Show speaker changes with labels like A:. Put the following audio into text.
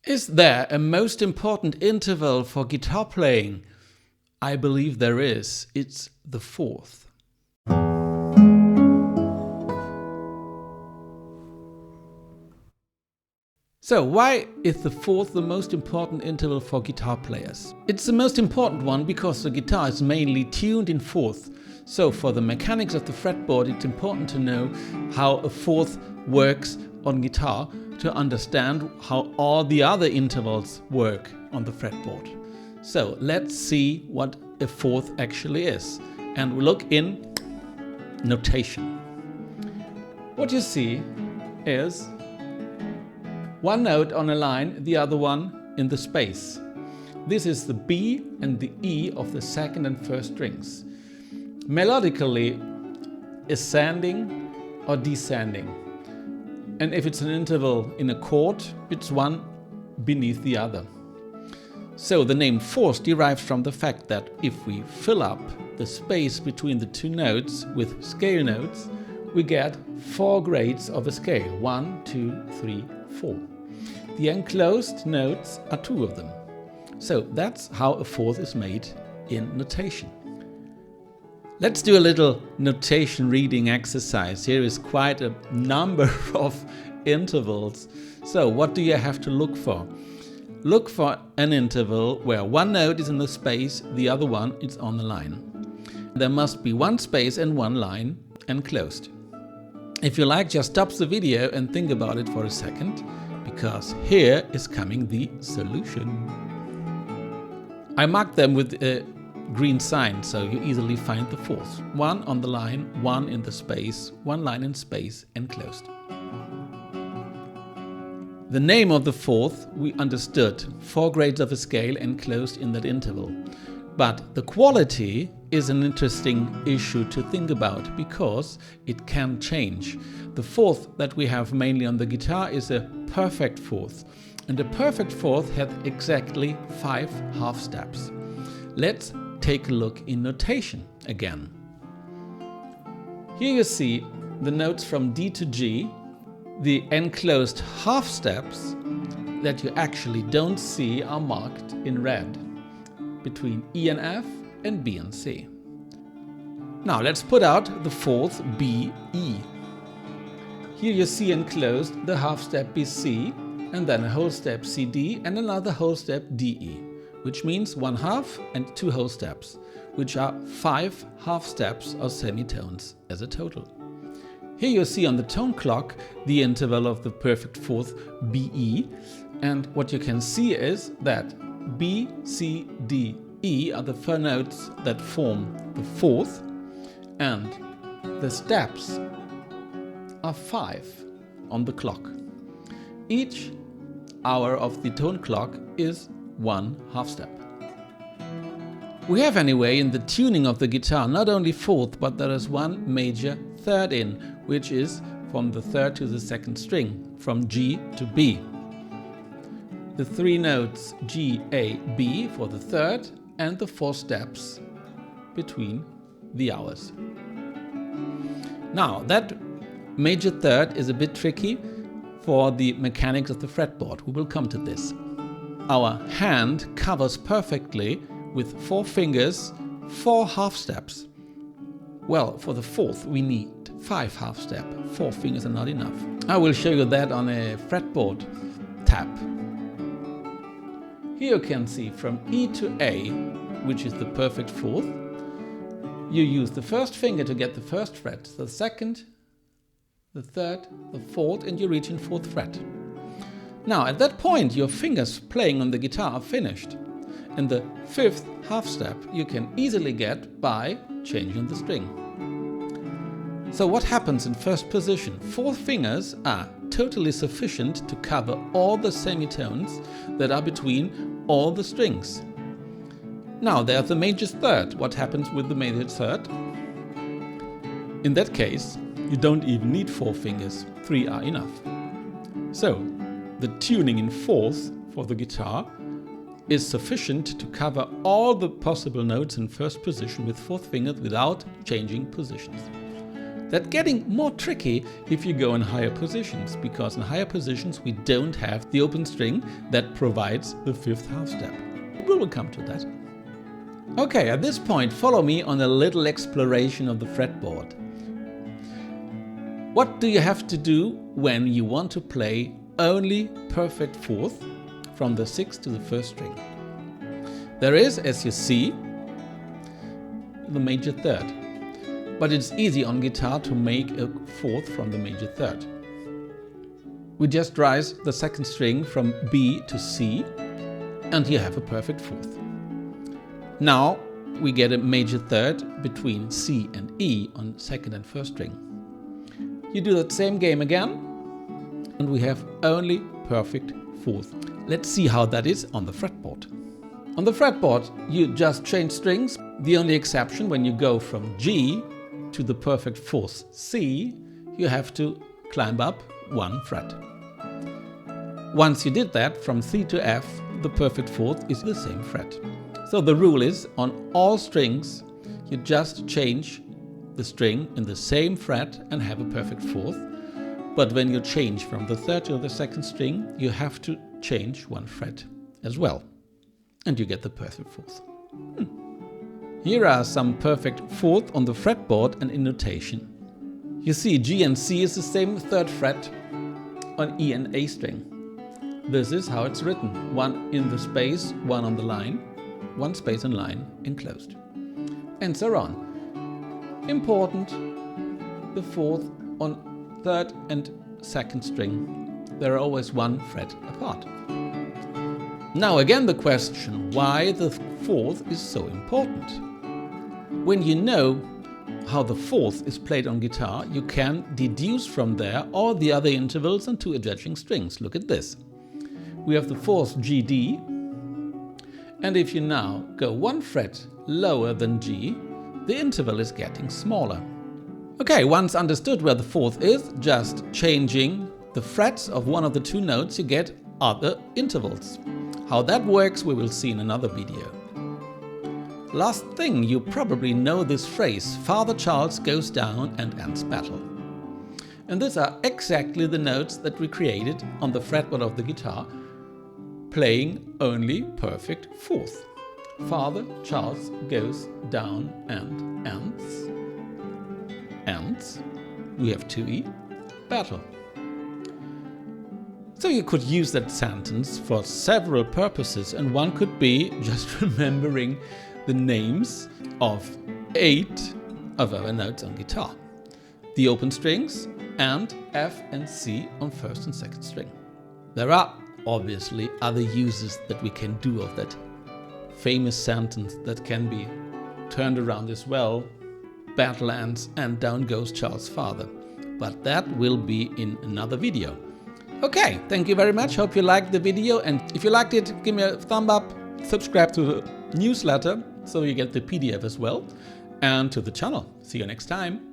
A: Is there a most important interval for guitar playing? I believe there is. It's the fourth. So why is the fourth the most important interval for guitar players? It's the most important one because the guitar is mainly tuned in fourth. So for the mechanics of the fretboard, it's important to know how a fourth works on guitar to understand how all the other intervals work on the fretboard. So let's see what a fourth actually is. And we look in notation. What you see is one note on a line, the other one in the space. This is the B and the E of the second and first strings. Melodically, ascending or descending. And if it's an interval in a chord, it's one beneath the other. So the name fourth derives from the fact that if we fill up the space between the two notes with scale notes, we get 4 grades of a scale. 1, 2, 3, 4. The enclosed notes are 2 of them. So that's how a fourth is made in notation. Let's do a little notation reading exercise. Here is quite a number of intervals. So what do you have to look for? Look for an interval where one note is in the space, the other one is on the line. There must be one space and one line enclosed. If you like, just stop the video and think about it for a second, because here is coming the solution. I marked them with a green sign, so you easily find the fourth. 1 on the line, 1 in the space, 1 line in space, enclosed. The name of the fourth we understood, 4 grades of a scale enclosed in that interval. But the quality is an interesting issue to think about because it can change. The fourth that we have mainly on the guitar is a perfect fourth. And a perfect fourth has exactly 5 half steps. Let's take a look in notation again. Here you see the notes from D to G. The enclosed half steps that you actually don't see are marked in red between E and F and B and C. Now let's put out the fourth B, E. Here you see enclosed the half step BC and then a whole step CD and another whole step DE, which means 1 half and 2 whole steps, which are 5 half steps or semitones as a total. Here you see on the tone clock the interval of the perfect fourth BE, and what you can see is that B, C, D, E are the 4 notes that form the fourth, and the steps are 5 on the clock. Each hour of the tone clock is 1 half step. We have anyway in the tuning of the guitar not only fourth, but there is one major third in, which is from the third to the second string, from G to B. The 3 notes G, A, B for the third and the 4 steps between the hours. Now that major third is a bit tricky for the mechanics of the fretboard. We will come to this. Our hand covers perfectly with 4 fingers 4 half steps. Well, for the fourth we need 5 half step. 4 fingers are not enough. I will show you that on a fretboard tab. Here you can see from E to A, which is the perfect fourth. You use the first finger to get the first fret, the second, the third, the fourth, and you reach in 4th fret. Now at that point your fingers playing on the guitar are finished. And the 5th half step you can easily get by changing the string. So what happens in first position? 4 fingers are totally sufficient to cover all the semitones that are between all the strings. Now there's the major third. What happens with the major third? In that case, you don't even need 4 fingers, 3 are enough. So the tuning in fourth for the guitar is sufficient to cover all the possible notes in first position with 4th fingers without changing positions. That's getting more tricky if you go in higher positions, because in higher positions we don't have the open string that provides the fifth half step. We will come to that. Okay, at this point follow me on a little exploration of the fretboard. What do you have to do when you want to play only perfect fourth from the sixth to the first string? There is, as you see, the major third. But it's easy on guitar to make a fourth from the major third. We just rise the second string from B to C, and you have a perfect fourth. Now we get a major third between C and E on second and first string. You do that same game again, and we have only perfect fourth. Let's see how that is on the fretboard. On the fretboard, you just change strings. The only exception, when you go from G to the perfect fourth C, you have to climb up one fret. Once you did that, from C to F, the perfect fourth is the same fret. So the rule is, on all strings, you just change the string in the same fret and have a perfect fourth. But when you change from the third to the second string, you have to change one fret as well. And you get the perfect fourth. Here are some perfect fourth on the fretboard and in notation. You see G and C is the same third fret on E and A string. This is how it's written. One in the space, one on the line, one space and line enclosed. And so on. Important, the fourth on third and second string. They're always one fret apart. Now again the question, why the fourth is so important? When you know how the fourth is played on guitar, you can deduce from there all the other intervals and two adjacent strings. Look at this. We have the fourth GD, and if you now go one fret lower than G, the interval is getting smaller. Okay, once understood where the fourth is, just changing the frets of one of the two notes, you get other intervals. How that works we will see in another video. Last thing, you probably know this phrase, Father Charles goes down and ends battle. And these are exactly the notes that we created on the fretboard of the guitar, playing only perfect fourth. Father Charles goes down and ends. Ends. We have 2E. Battle. So you could use that sentence for several purposes, and one could be just remembering the names of 8 of our notes on guitar. The open strings and F and C on first and second string. There are obviously other uses that we can do of that famous sentence that can be turned around as well. Battle ends and down goes Charles' father. But that will be in another video. Okay, thank you very much. Hope you liked the video, and if you liked it, give me a thumb up, subscribe to the newsletter so you get the PDF as well, and to the channel. See you next time.